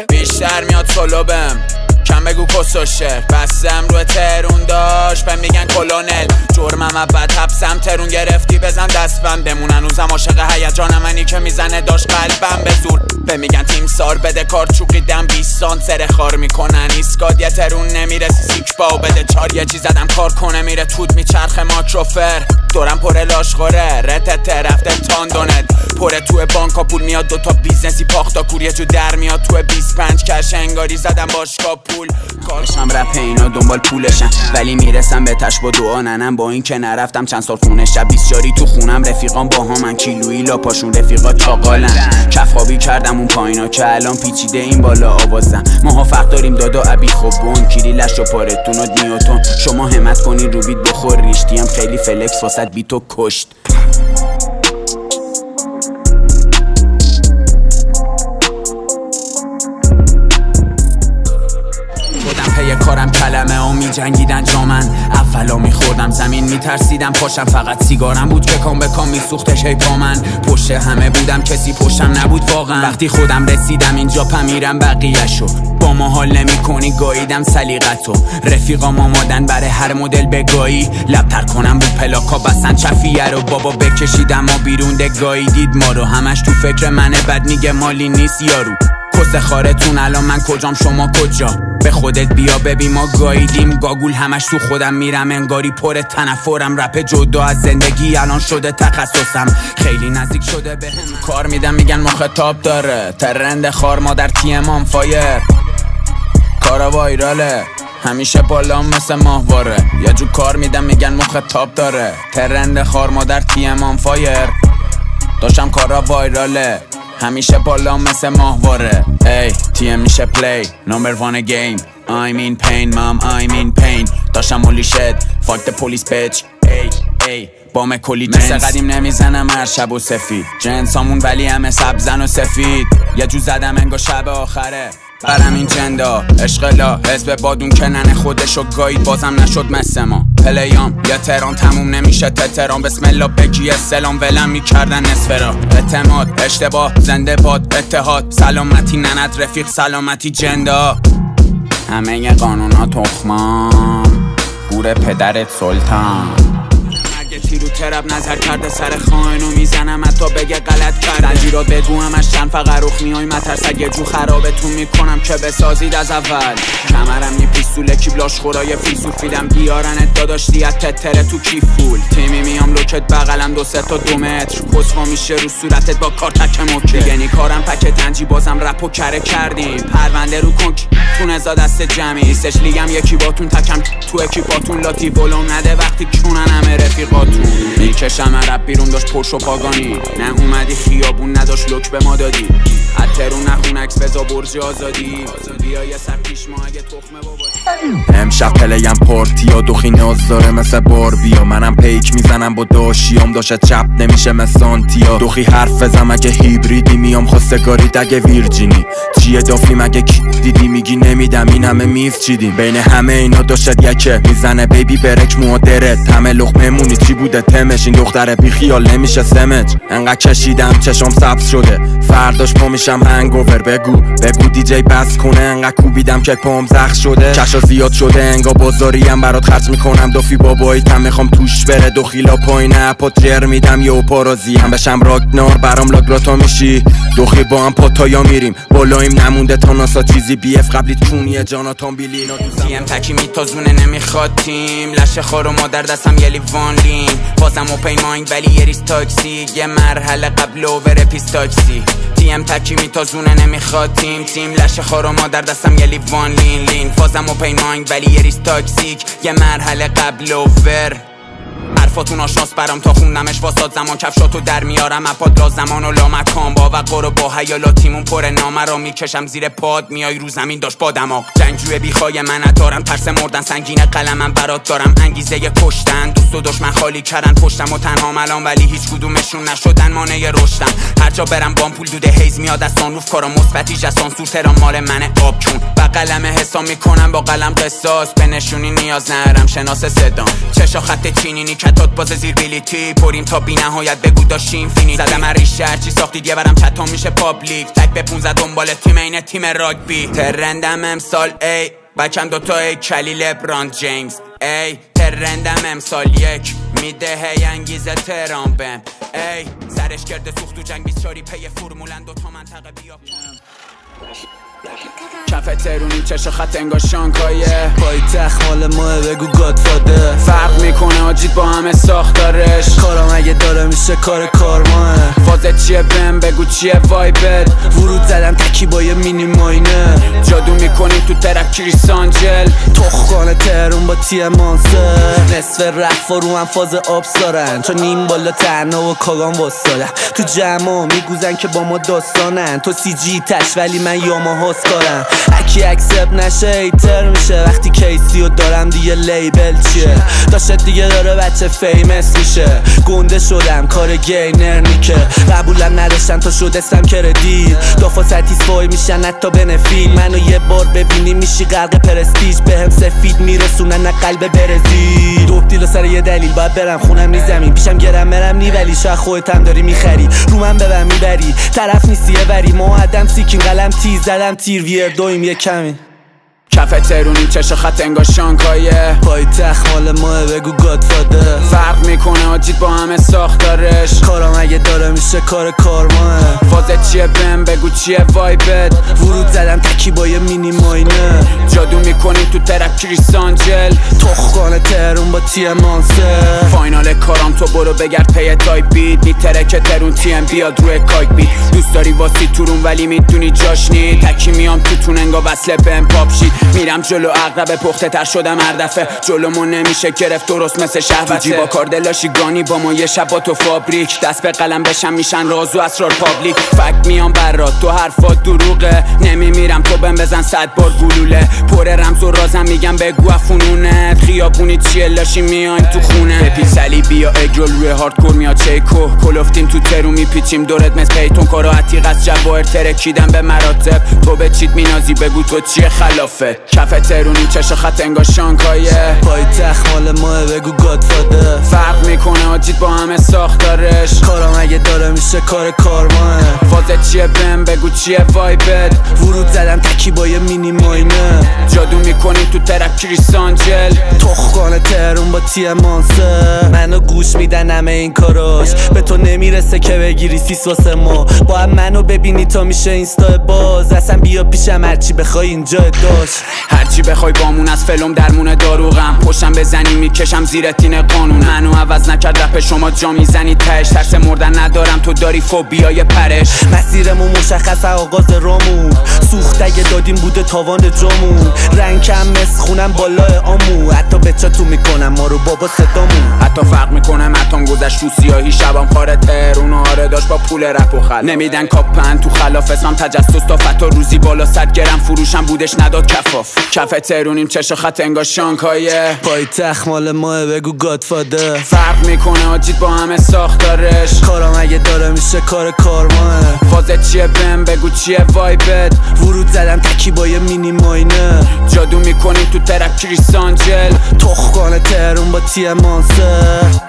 بیشتر میاد سلوبم کم بگو کس و شعر بستم روی ترون داشت به میگن کلونل جرمم اول حبسم ترون گرفتی بزن دستم بمون هنوزم عاشق هیجان منی که میزنه داشت قلبم به زور به میگن تیم سار بده کار چوقیدم 20 سانت سر خار میکنن ایسکاد یه ترون نمیرسی سیک باو بده چار یه چیز زدم کار کنه میره تود میچرخه ماکروفر دورم پر لاشخوره رتت رفته تاندونت پره توی بانکا پول میاد دوتا بیزنسی پاختا کور یه جو در میاد توی 25 کش انگاری زدم باشگاه پول کارشم رپ اینا دنبال پولشن ولی میرسم به تش با دعا ننم با این که نرفتم چند سال خونه شب 20 جاری تو خونم رفیقام با هم من کیلویی لا پاشون رفیقا چاقالن کف خوابی کردم اون پایینا که الان پیچیده این بالا آوازم ماها فرق داریم دادا ابی خوبون کیری لش و پارتون و نیوتون شما همت کنین رو بیت بخور ریشتیم خیلی فلکس واسط بیتو کشت یه کارم کلمه ها می جنگیدن جا من اولا میخوردم زمین میترسیدم پاشم فقط سیگارم بود که کام به کام میسوختش هی پا من پشت همه بودم کسی پشتم نبود واقعا وقتی خودم رسیدم اینجا پمیرم بقیه‌شو با ما حال نمی کنی گاییدم سلیقتو رفیقام آمادن برای هر مدل بگایی لبتر کنم رو پلاکا بسن چفیه رو بابا بکشیدم ما بیرون گاییدید ما رو همش تو فکر منه بد میگه مالی نیست یارو کس خارتون الان من کجام شما کجا به خودت بیا ببین ما گاییدیم گاگول همش تو خودم میرم انگاری پر تنفرم رپ جدا از زندگی الان شده تخصصم خیلی نزدیک شده به هم کار میدم میگن ما خطاب داره ترند خار ما در تیم آن فایر کارا وایراله همیشه بالام مثل ماهواره یه جو کار میدم میگن ما خطاب داره ترند خار ما در تیم آن فایر داشتم کارا وایراله همیشه بالا مثل ماهواره ای تیم میشه پلی نمبر وان گیم I'm in pain mom I'm in pain داشتم holy shit fuck the police bitch ای بام کلی جنس مثل قدیم نمیزنم هر شب و سفید جنسامون ولی همه سبزن و سفید یه جو زدم انگار شب آخره برم این جندا عشقلا حزب بادون که ننه خودشو گایید بازم نشد مثل ما پلیام یه تران تموم نمیشه تتران بسم الله بگی سلام ولم میکردن نصف را اعتماد اشتباه زنده باد اتحاد سلامتی ننت رفیق سلامتی جندا همه قانونا تخمام گور پدرت سلطان رو تراب نظر کرده سر خائنو میزنم حتی بگه غلط کرد زنجیرات بگو همش چند فقط رخ میای مترسگ یه جو خرابتون میکنم که بسازید از اول کمرم میپیستوله کی بلاش خورای فیلسوفیدم بیارنت داداش دیت تتره تو کی فول تیمی میام لوکت بغلم 2 متر کسفا میشه رو صورتت با کار تک موکه یعنی کارم پک تنجی بازم رپ و کره کردیم پرونده رو کنک تون ازا دست جمعی ایستش لیگم یکی باتون تکم تو اکیپاتون لاتی ولوم نده وقتی کنن همه رفیقاتون میکشم عرب بیرون داشت پرش و پاگانی نه اومدی خیابون نداشت لک به ما دادی اترون نخون عکس بزا برج آزادی بیا یه سر پیش ما اگه تخمه بابا امشب پلیم پارتیا دوخی ناز داره مثل باربیا منم پیک میزنم با داشیام داشت چپ نمیشه مثل سانتیا دوخی حرف بزم اگه هیبریدی میام خواستگاری اگه ویرجینی چیه دافی مگه کی دیدی میگی نمیدم این همه میز چیدیم بین همه اینا داشت یکه میزنه بیبی برک مادرت همه لقمه مونی چی بوده تمش این دختره بی خیال نمیشه سمج انقدر کشیدم چشام سبز شده فرداش پا میشم هنگوور بگو دیجی بس کنه انقدر کوبیدم که پام زخم شده کشا زیاد شده انگا بازاریم برات خرج میکنم دافی باباییتم میخوام توش بره دو خیلا پایینه اپات جر میدم یه پارازی هم بشم راگنار برام لاگراتا میشی دوخی با هم پاتایا میریم بالایم نمونده تا ناسا چیزی بیف قبلیت کونیه جاناتان بیلی تیم تکی میتازونه نمیخواد تیم لشه خار و مادر دستم یه لیوان لین بازم اوپین مایند ولی یه ریز تاکسی یه مرحله قبل اوور پیس تاکسی تیم تکی میتازونه نمیخواد تیم لشه خار و مادر دستم یه لیوان لین بازم اوپین مایند ولی یه ریز تاکسیک یه مرحله قبل اوور حرفاتون آشناس برام تا خوندمش واساد زمان کفشاتو در میارم اپاد لا زمان و لا مکان با وقار و با حیالاتیمون پر نامه را میکشم زیر پاد میای رو زمین داشت با دماغ جنگجوی بیخوای من ندارم ترس مردن سنگین قلمم برات دارم انگیزه کشتن دوست و دشمن خالی کردن پشتم و تنهام الان ولی هیچ کدومشون نشدن مانع رشدم هر جا برم بامپول دوده هیز میاد از سانروف کارا مثبتی جسانسور ترام مال منه آب چون با قلم حساب میکنم با قلم قصاص به نشونی نیاز ندارم شناس صدام چشا خط چینی میبینی کتات باز زیر بیلیتی پریم تا بی نهایت بگو داشتیم فینیتی زدم ریشه هرچی ساختید یه برم چتام میشه پابلیک تک به 15 دنبال تیم اینه تیم راگبی ترندم امسال ای بچم دوتا ای کلی لبران جیمز ای ترندم امسال یک میده هی انگیزه تهران بهم ای سرش کرده سوخت تو جنگ 24 پی فرمولن دوتا منطقه بیا کف ترونیم چشم خط انگار شانگهایه پایتخت مال ماه بگو گادفادر فرق میکنه آجید با همه ساختارش کارم اگه داره میشه کار کارماه فازت چیه بهم بگو چیه وایبت ورود زدم تکی با یه مینی ماینه جادو میکنیم تو ترک کریس آنجل تخخانه تهرون با تی مانسر نصف رفا رو هم فاز آبس دارن چون نیم بالا تنها و کاغان وستادن تو جمع میگوزن که با ما داستانن تو سی جی تش ولی من یاما هاست کارم اکی اکسپ نشه ایتر میشه وقتی کیسی و دارم دیگه لیبل چیه داشت دیگه داره بچه فیمس میشه گنده شدم کار گینر نیکه قبولم نداشتن تا شدستم کردید دافا ستیسفای میشن حتی بنفیل منو یه بار ببینی میشی غرق پرستیج بهم سفید میرسونن نه قلب برزیل دوب دیل و سر یه دلیل باید برم خونم نیزمین پیشم گرم مرم نیولی شاید خودتم داری میخری رو من ببن میبری طرف نیستی یه بری معدم سیکیم قلم تیز زدم تیر ویر دویم یه کمی کف ترونیم چشم خط انگار شانگهایه پایتخت مال ماه بگو گادفادر فرق میکنه آجید با همه ساختارش کارم اگه داره میشه کار کارماه فازت چیه بهم بگو چیه وایبت ورود زدم تکی با یه مینی ماینه جادو میکنیم تو ترک کریس آنجل تخخانه تهرون با تی مانسر فاینال کارام تو برو بگرد پی تایپ بیت میتره که ترون تی ام بیاد روی کایک بیت دوست داری واسی تورون ولی میدونی جاش نی تکی میام تو تون انگا وصله بهم پاپ شید میرم جلو عقرب پخته تر شدم هر دفعه جلومون نمیشه گرفت درست مثل شهوته با کاردلاشی گانی با ما یه شب با تو فابریک دست به قلم بشم میشن راز و اسرار پابلیک فکت میام برات تو حرفات دروغه نمیمیرم تو بهم بزن 100 بار گلوله پر رمز و رازم میگم بگو افونونه خیابونی چیه لاشی میایم تو خونه بپی صلیبی یا اگرول روی هاردکور میاد چیکو کلفتیم تو ترو میپیچیم دورت مثل پیتون کارا عتیق از جواهر ترکیدم به مراتب تو به چیت مینازی بگو تو چیه خلافه کف ترونیم چشم خط انگار شانگهایه پایتخت مال ماه بگو گادفادر فرق میکنه آجید با همه ساختارش کارم اگه داره میشه کار کارماه فازت چیه بهم بگو چیه وایبت ورود زدم تکی با یه مینی ماینه جادو میکنیم تو ترک کریس آنجل تخخانه تهرون با تی مانسر منو گوش میدن همه این کاراش به تو نمیرسه که بگیری سیس واسه ما باید منو ببینی تا میشه اینستا باز اصلا بیا پیشم هرچی بخوای اینجا داشت هرچی بخوای بامون از فلم درمونه داروغم پشتم بزنی میکشم زیر تین قانون منو عوض نکرد رپ شما جا میزنی تش ترس مردن ندارم تو داری فوبیای پرش مسیرمون مشخص آغاز رامون سوخت اگه دادیم بوده تاوان جامون رنگم مس خونم بالای آمو حتی بچاتو میکنم ما رو بابا صدامون حتی فرق میکنه متان گذشت تو سیاهی شبام خاره ترون آره داشت با پول رپ و خل نمیدن کاپن تو خلاف اسمم تجسس تا فتا روزی بالا 100 گرم فروشم بودش نداد کفاف کف ترونیم چشم خط انگار شانگهایه پایتخت مال ماه بگو گادفادر فرق میکنه آجید با همه ساختارش کارم اگه داره میشه کار کارماه فازت چیه بهم بگو چیه وایبت ورود زدم تکی با یه مینی ماینه جادو میکنیم تو ترک کریس آنجل تخخانه تهرون با تی مانسر